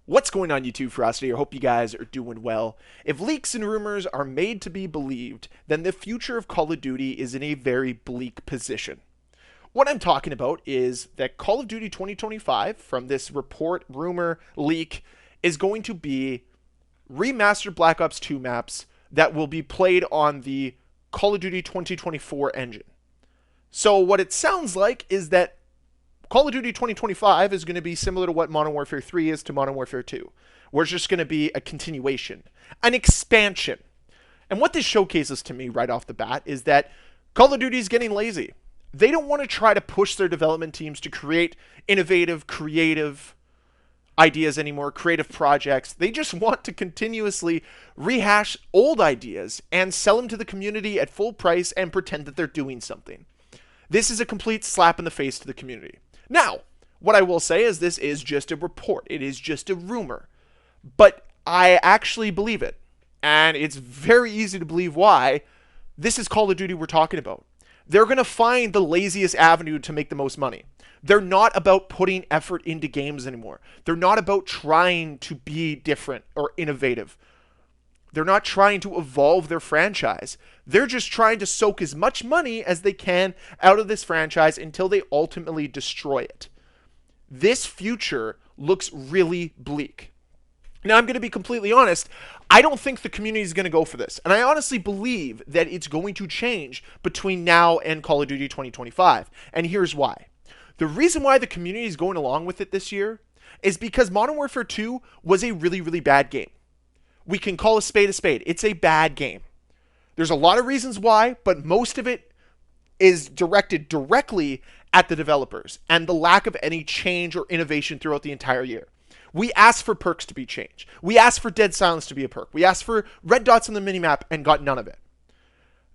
What's going on YouTube, Ferocity? I hope you guys are doing well. If leaks and rumors are made to be believed, then the future of Call of Duty is in a very bleak position. What I'm talking about is that Call of Duty 2025, from this report, rumor, leak, is going to be remastered Black Ops 2 maps that will be played on the Call of Duty 2024 engine. So what it sounds like is that Call of Duty 2025 is going to be similar to what Modern Warfare 3 is to Modern Warfare 2, where it's just going to be a continuation, an expansion. And what this showcases to me right off the bat is that Call of Duty is getting lazy. They don't want to try to push their development teams to create innovative, creative ideas anymore, creative projects. They just want to continuously rehash old ideas and sell them to the community at full price and pretend that they're doing something. This is a complete slap in the face to the community. Now, what I will say is this is just a report. It is just a rumor. But I actually believe it. And it's very easy to believe why. This is Call of Duty we're talking about. They're going to find the laziest avenue to make the most money. They're not about putting effort into games anymore. They're not about trying to be different or innovative. They're not trying to evolve their franchise. They're just trying to soak as much money as they can out of this franchise until they ultimately destroy it. This future looks really bleak. Now, I'm going to be completely honest. I don't think the community is going to go for this. And I honestly believe that it's going to change between now and Call of Duty 2025. And here's why. The reason why the community is going along with it this year is because Modern Warfare 2 was a really, really bad game. We can call a spade a spade. It's a bad game. There's a lot of reasons why, but most of it is directed directly at the developers and the lack of any change or innovation throughout the entire year. We asked for perks to be changed. We asked for dead silence to be a perk. We asked for red dots on the minimap and got none of it.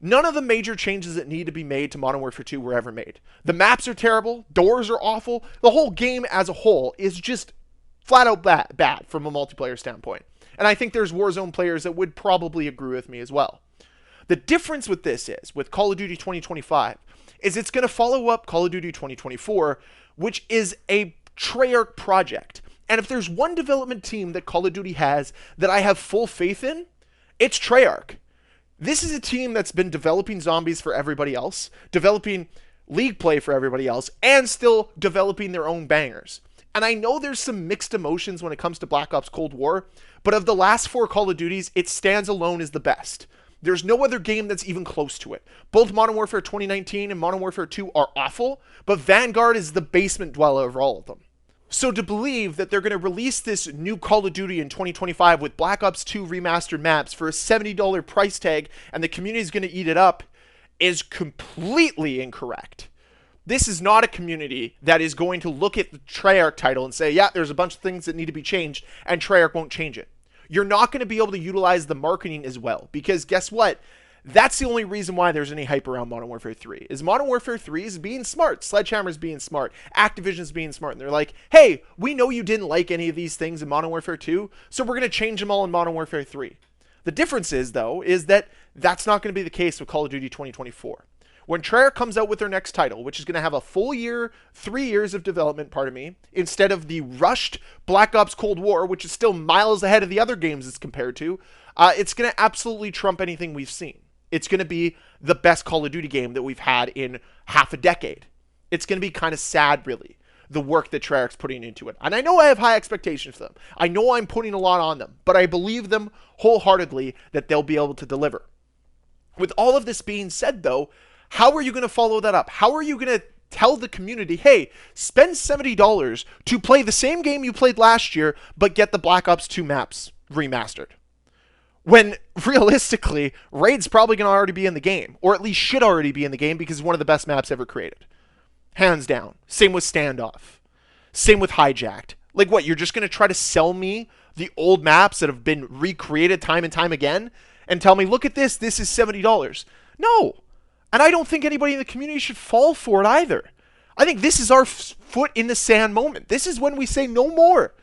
None of the major changes that need to be made to Modern Warfare 2 were ever made. The maps are terrible. Doors are awful. The whole game as a whole is just flat out bad from a multiplayer standpoint. And I think there's Warzone players that would probably agree with me as well. The difference with this is, with Call of Duty 2025, is it's going to follow up Call of Duty 2024, which is a Treyarch project. And if there's one development team that Call of Duty has that I have full faith in, it's Treyarch. This is a team that's been developing zombies for everybody else, developing League play for everybody else, and still developing their own bangers. And I know there's some mixed emotions when it comes to Black Ops Cold War, but of the last 4 Call of Duties, it stands alone as the best. There's no other game that's even close to it. Both Modern Warfare 2019 and Modern Warfare 2 are awful, but Vanguard is the basement dweller of all of them. So to believe that they're going to release this new Call of Duty in 2025 with Black Ops 2 remastered maps for a $70 price tag and the community is going to eat it up is completely incorrect. This is not a community that is going to look at the Treyarch title and say, yeah, there's a bunch of things that need to be changed, and Treyarch won't change it. You're not going to be able to utilize the marketing as well, because guess what? That's the only reason why there's any hype around Modern Warfare 3, is Modern Warfare 3 is being smart. Sledgehammer's being smart. Activision's being smart. And they're like, hey, we know you didn't like any of these things in Modern Warfare 2, so we're going to change them all in Modern Warfare 3. The difference is, though, is that that's not going to be the case with Call of Duty 2024. When Treyarch comes out with their next title, which is going to have a full year, 3 years of development, instead of the rushed Black Ops Cold War, which is still miles ahead of the other games it's compared to, it's going to absolutely trump anything we've seen. It's going to be the best Call of Duty game that we've had in half a decade. It's going to be kind of sad, really, the work that Treyarch's putting into it. And I know I have high expectations for them. I know I'm putting a lot on them, but I believe them wholeheartedly that they'll be able to deliver. With all of this being said, though, how are you going to follow that up? How are you going to tell the community, hey, spend $70 to play the same game you played last year, but get the Black Ops 2 maps remastered? When realistically, Raid's probably going to already be in the game, or at least should already be in the game because it's one of the best maps ever created. Hands down. Same with Standoff. Same with Hijacked. Like what, you're just going to try to sell me the old maps that have been recreated time and time again and tell me, look at this is $70. No. And I don't think anybody in the community should fall for it either. I think this is our foot in the sand moment. This is when we say no more.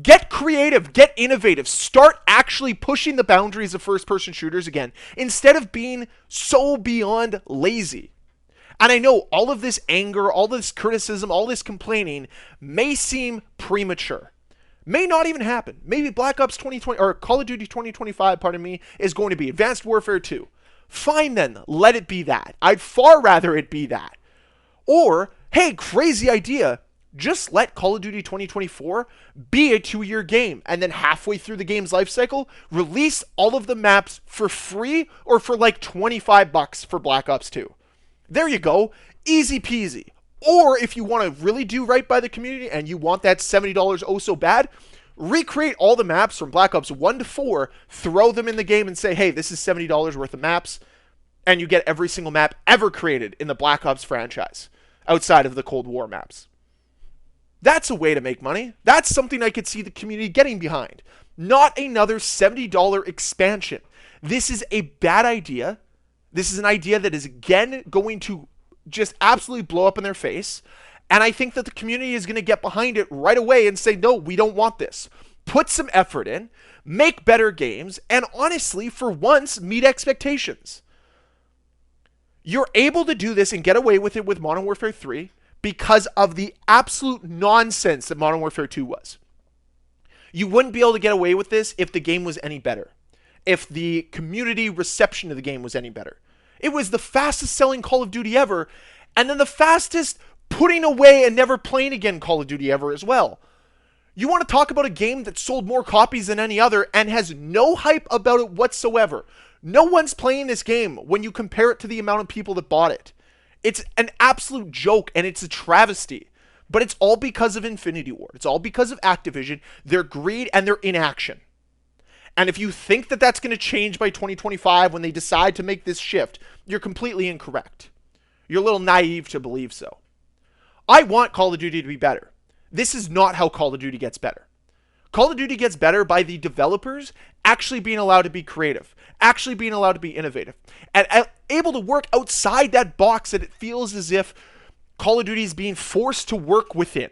Get creative, get innovative, start actually pushing the boundaries of first-person shooters again, instead of being so beyond lazy. And I know all of this anger, all this criticism, all this complaining may seem premature. May not even happen. Maybe Black Ops 2020 or Call of Duty 2025, pardon me, is going to be Advanced Warfare 2. Fine then, let it be that. I'd far rather it be that. Or, hey, crazy idea, just let Call of Duty 2024 be a 2-year game, and then halfway through the game's life cycle, release all of the maps for free or for like $25 for Black Ops 2. There you go, easy peasy. Or if you want to really do right by the community and you want that $70 oh so bad, recreate all the maps from Black Ops 1 to 4, throw them in the game and say, hey, this is $70 worth of maps, and you get every single map ever created in the Black Ops franchise, outside of the Cold War maps. That's a way to make money. That's something I could see the community getting behind. Not another $70 expansion. This is a bad idea. This is an idea that is, again, going to just absolutely blow up in their face. And I think that the community is going to get behind it right away and say, no, we don't want this. Put some effort in, make better games, and honestly, for once, meet expectations. You're able to do this and get away with it with Modern Warfare 3 because of the absolute nonsense that Modern Warfare 2 was. You wouldn't be able to get away with this if the game was any better. If the community reception of the game was any better. It was the fastest selling Call of Duty ever, and then the fastest putting away and never playing again Call of Duty ever as well. You want to talk about a game that sold more copies than any other and has no hype about it whatsoever. No one's playing this game when you compare it to the amount of people that bought it. It's an absolute joke and it's a travesty. But it's all because of Infinity Ward. It's all because of Activision, their greed and their inaction. And if you think that that's going to change by 2025 when they decide to make this shift, you're completely incorrect. You're a little naive to believe so. I want Call of Duty to be better. This is not how Call of Duty gets better. Call of Duty gets better by the developers actually being allowed to be creative, actually being allowed to be innovative, and able to work outside that box that it feels as if Call of Duty is being forced to work within.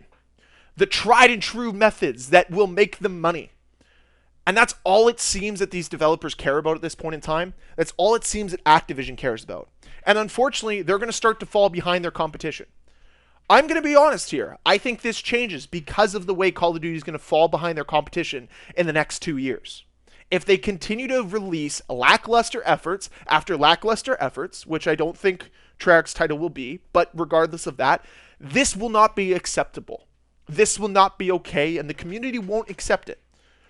The tried and true methods that will make them money. And that's all it seems that these developers care about at this point in time. That's all it seems that Activision cares about. And unfortunately, they're going to start to fall behind their competition. I'm going to be honest here. I think this changes because of the way Call of Duty is going to fall behind their competition in the next 2 years. If they continue to release lackluster efforts after lackluster efforts, which I don't think Treyarch's title will be, but regardless of that, this will not be acceptable. This will not be okay, and the community won't accept it.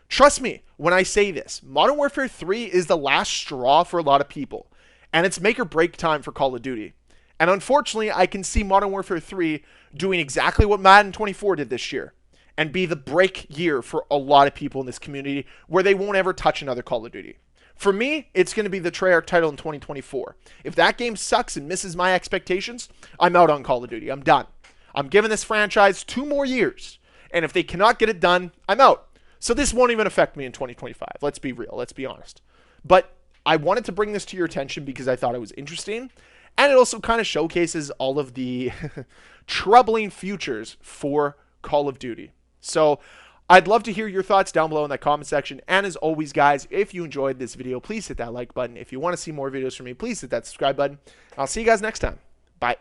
Trust me when I say this. Modern Warfare 3 is the last straw for a lot of people, and it's make or break time for Call of Duty. And unfortunately, I can see Modern Warfare 3 doing exactly what Madden 24 did this year, and be the break year for a lot of people in this community where they won't ever touch another Call of Duty. For me, it's going to be the Treyarch title in 2024. If that game sucks and misses my expectations, I'm out on Call of Duty. I'm done. I'm giving this franchise 2 more years, and if they cannot get it done, I'm out. So this won't even affect me in 2025. Let's be real. Let's be honest. But I wanted to bring this to your attention because I thought it was interesting. And it also kind of showcases all of the troubling futures for Call of Duty. So I'd love to hear your thoughts down below in that comment section. And as always, guys, if you enjoyed this video, please hit that like button. If you want to see more videos from me, please hit that subscribe button. I'll see you guys next time. Bye.